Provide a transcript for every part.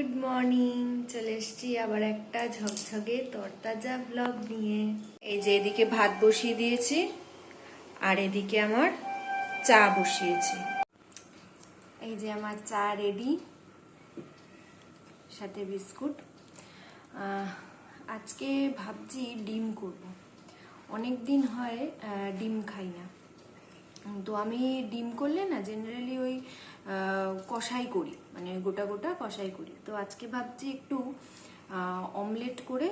Good morning. চলে এসছি আবার একটা ঝকঝকে তরতাজা ব্লগ নিয়ে। এই যে এদিকে ভাত বসিয়ে দিয়েছি আর এদিকে আমার চা বসিয়েছি। এই যে আমার চা রেডি, সাথে বিস্কুট। আজকে ভাবছি ডিম করব। অনেক দিন হয় ডিম খাই না, তো আমি ডিম করলে না জেনারেলি ওই কষাই করি, মানে গোটা গোটা কষাই করি। তো আজকে ভাবছি একটু অমলেট করে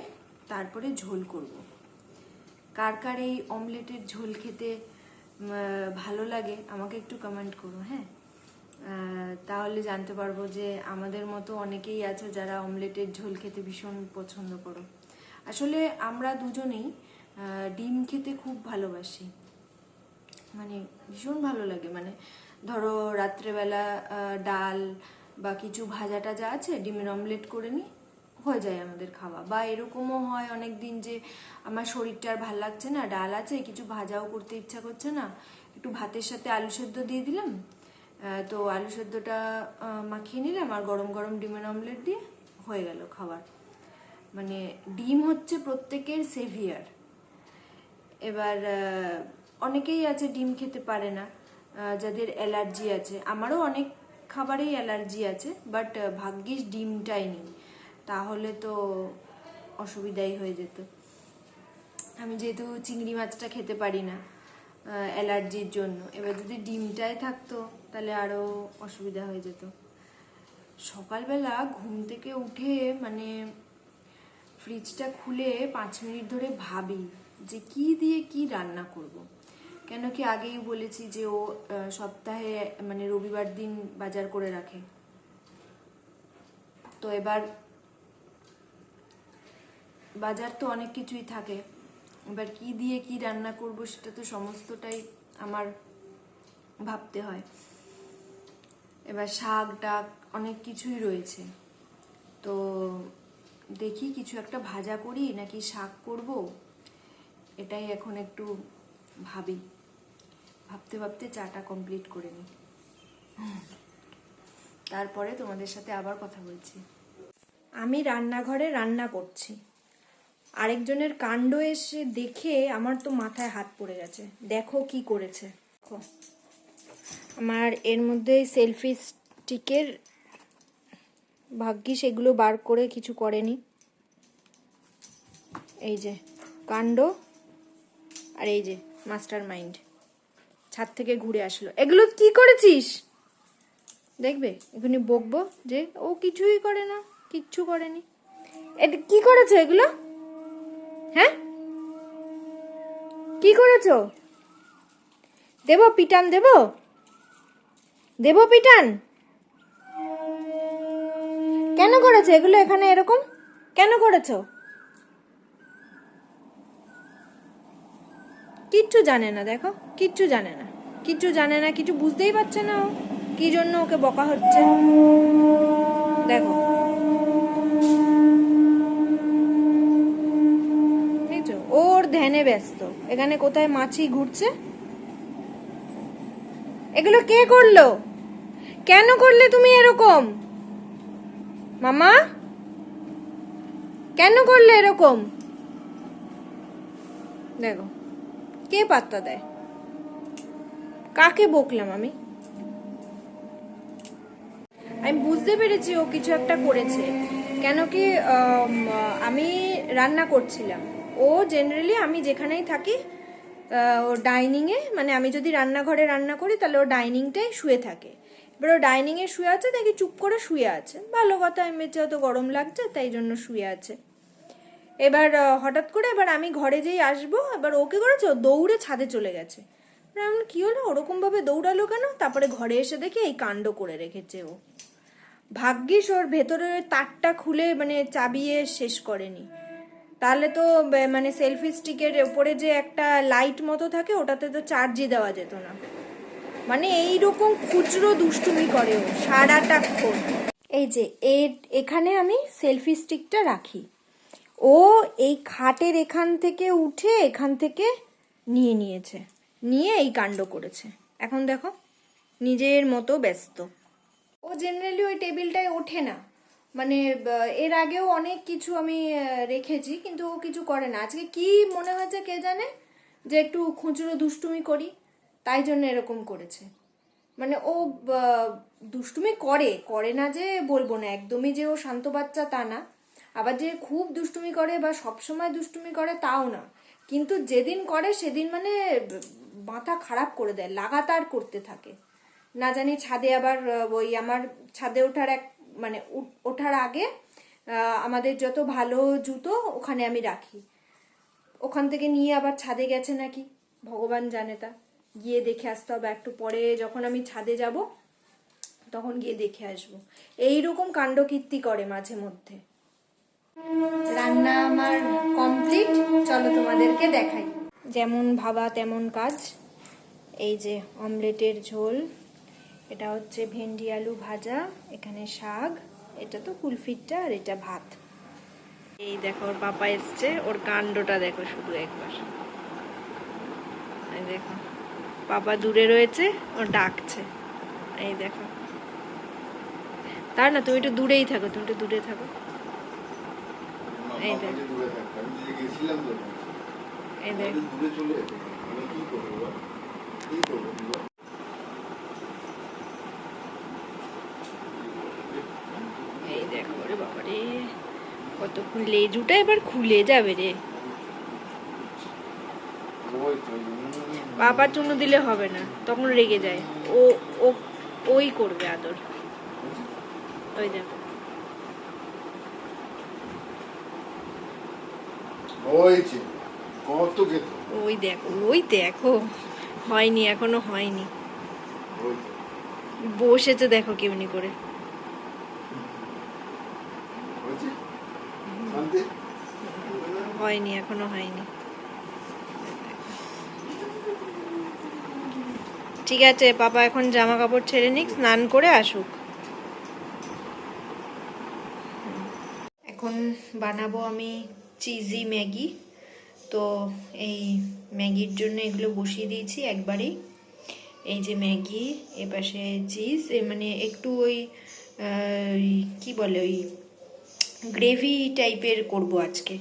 তারপরে ঝোল করব। কার কার এই অমলেটের ঝোল খেতে ভালো লাগে আমাকে একটু কমেন্ট করো, হ্যাঁ। তাহলে জানতে পারবো যে আমাদের মতো অনেকেই আছে যারা অমলেটের ঝোল খেতে ভীষণ পছন্দ করো। আসলে আমরা দুজনেই ডিম খেতে খুব ভালোবাসি, মানে ভীষণ ভালো লাগে। মানে ধরো রাত্রেবেলা ডাল বা কিছু ভাজা টাজা আছে, ডিমের অমলেট করে নিই, হয়ে যায় আমাদের খাওয়া। বা এরকমও হয় অনেক দিন যে আমার শরীরটা আর ভাল লাগছে না, ডাল আছে, কিছু ভাজাও করতে ইচ্ছা করছে না, একটু ভাতের সাথে আলু সেদ্ধ দিয়ে দিলাম, তো আলু সেদ্ধটা মাখিয়ে নিলাম আর গরম গরম ডিমের অমলেট দিয়ে হয়ে গেল খাবার। মানে ডিম হচ্ছে প্রত্যেকের সেভিয়ার। এবার অনেকেই আছে ডিম খেতে পারে না, যাদের অ্যালার্জি আছে। আমারও অনেক খাবারেই অ্যালার্জি আছে, বাট ভাগ্যিস ডিমটাই নেই, তাহলে তো অসুবিধাই হয়ে যেত। আমি যেহেতু চিংড়ি মাছটা খেতে পারি না অ্যালার্জির জন্য, এবার যদি ডিমটাই থাকতো তাহলে আরও অসুবিধা হয়ে যেত। সকালবেলা ঘুম থেকে উঠে মানে ফ্রিজটা খুলে 5 মিনিট ধরে ভাবি যে কি দিয়ে কি রান্না করব। কেন কি আগেই বলেছি যে ও সপ্তাহে মানে রবিবার দিন বাজার করে রাখে। তো এবার বাজার তো অনেক কিছুই থাকে, এবার কি দিয়ে কি রান্না করব সেটা তো সমস্তটাই আমার ভাবতে হয়। এবার শাক ডাক অনেক কিছুই রয়েছে, তো দেখি কিছু একটা ভাজা করি নাকি শাক করব, এটাই এখন একটু ভাবি। ভাবতে ভাবতে চাটা কমপ্লিট করে নিই, তারপরে তোমাদের সাথে আবার কথা বলছি। আমি রান্নাঘরে রান্না করছি, আরেকজনের কাণ্ড এসে দেখে আমার তো মাথায় হাত পড়ে গেছে। দেখো কি করেছে। আমার এর মধ্যে সেলফি স্টিকের, ভাগ্যিস এগুলো বার করে কিছু করেনি। এই যে কাণ্ড, আর এই যে মাস্টার মাইন্ড ছাদ থেকে ঘুরে আসলো। এগুলো কি করেছিস? দেখবে এখনই বকবো যে ও কিছুই করে না, কিচ্ছু করেনি। এটা কি করেছো এগুলো? হ্যাঁ কি করেছো? দেবো পিটান, দেবো দেবো পিটান? কেন করেছো এগুলো এখানে এরকম? কেন করেছো? কিচ্ছু জানে না, দেখো কিচ্ছু জানে না, কিচ্ছু জানে না, কিছু বুঝতেই পারছে না ও কি জন্য ওকে বকা হচ্ছে। দেখো দেখছো, ওর ধ্যানে ব্যস্ত। এখানে কোথায় মাছি ঘুরছে। এগুলো কে করলো? কেন করলে তুমি এরকম? মামা কেন করলে এরকম? দেখো কে পাত্তা দেয়? কাকে বকলাম আমি? আমি বুঝতে পেরেছি ও কিছু একটা করেছে। কেন কি আমি রান্না করছিলাম, ও জেনারেলি আমি যেখানেই থাকি ও ডাইনিংয়ে, মানে আমি যদি রান্নাঘরে রান্না করি তাহলে ও ডাইনিংটাই শুয়ে থাকে। এবার ও ডাইনিংয়ে শুয়ে আছে, দেখি চুপ করে শুয়ে আছে, ভালো কথা, আমি বেঁচে অত গরম লাগছে তাই জন্য শুয়ে আছে। এবার হঠাৎ করে এবার আমি ঘরে যেই আসবো, এবার ও কি করেছে, ও দৌড়ে ছাদে চলে গেছে। এমন কি হলো, ওরকম ভাবে দৌড়ালো কেন? তারপরে ঘরে এসে দেখি এই কাণ্ড করে রেখেছে ও। ভাগ্যিস ওর ভেতরে তারটা খুলে মানে চাবিয়ে শেষ করেনি, তাহলে তো মানে সেলফি স্টিকের উপরে যে একটা লাইট মতো থাকে ওটাতে তো চার্জই দেওয়া যেত না। মানে এইরকম খুচরো দুষ্টুমি করে ও সারাটাক্ষণ। এই যে এখানে আমি সেলফি স্টিকটা রাখি, ও এই খাটের এখান থেকে উঠে এখান থেকে নিয়ে নিয়েছে, নিয়ে এই কাণ্ড করেছে। এখন দেখো নিজের মতো ব্যস্ত। ও জেনারেলি ওই টেবিলটায় ওঠে না, মানে এর আগেও অনেক কিছু আমি রেখেছি, কিন্তু ও কিছু করে না। আজকে কি মনে হয়েছে কে জানে, যে একটু খুচরো দুষ্টুমি করি, তাই জন্য এরকম করেছে। মানে ও দুষ্টুমি করে করে না যে বলবো না, একদমই যে ও শান্ত বাচ্চা তা না, আবার যে খুব দুষ্টুমি করে বা সবসময় দুষ্টুমি করে তাও না, কিন্তু যেদিন করে সেদিন মানে মাথা খারাপ করে দেয়, লাগাতার করতে থাকে। না জানি ছাদে আবার ওই আমার ছাদে ওঠার মানে ওঠার আগে আমাদের যত ভালো জুতো ওখানে আমি রাখি, ওখান থেকে নিয়ে আবার ছাদে গেছে নাকি ভগবান জানে, তা গিয়ে দেখে আসতে হবে একটু পরে, যখন আমি ছাদে যাব তখন গিয়ে দেখে আসবো। এইরকম কাণ্ডকীর্তি করে মাঝে মধ্যে। রান্না আমার কমপ্লিট, চলো তোমাদেরকে দেখাই। যেমন ভাবা তেমন কাজ। এই যে অমলেটের ঝোল, এটা হচ্ছে ভেন্ডি আলু ভাজা, এখানে শাক, এটা তো কুলফিটটা, আর এটা ভাত। এই দেখো ওর পাপা এসছে, ওর কাণ্ডটা দেখো শুধু একবার। এই দেখো পাপা দূরে রয়েছে, ও ডাকছে। এই দেখো, তার না তুমি একটু দূরেই থাকো, তুমি একটু দূরে থাকো। এই দেখো, এই দেখো, এই দেখো রে বাবা রে, কতক্ষণ লেজুটা এবার খুলে যাবে রে। বাবা চুমু দিলে হবে না, তখন রেগে যায় ও, ও ওই করবে আদর। ওই দেখো, ওই দেখো, ওই দেখো, হয়নি এখনো হয়নি, বসেছে দেখো কেমনি করে। হয়নি এখনো হয়নি। ঠিক আছে, পাপা এখন জামা কাপড় ছেড়ে নিক, স্নান করে আসুক। এখন বানাবো আমি চিজি ম্যাগি। তো এই ম্যাগির জন্য এগুলো বসিয়ে দিয়েছি একবারেই। এই যে ম্যাগি, এপাশে চিজ, মানে একটু ওই কি বলে ওই গ্রেভি টাইপের করব আজকে।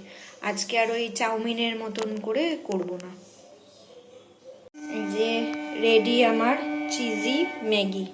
আজকে আর ওই চাউমিনের মতন করে করব না। এই যে রেডি আমার চিজি ম্যাগি।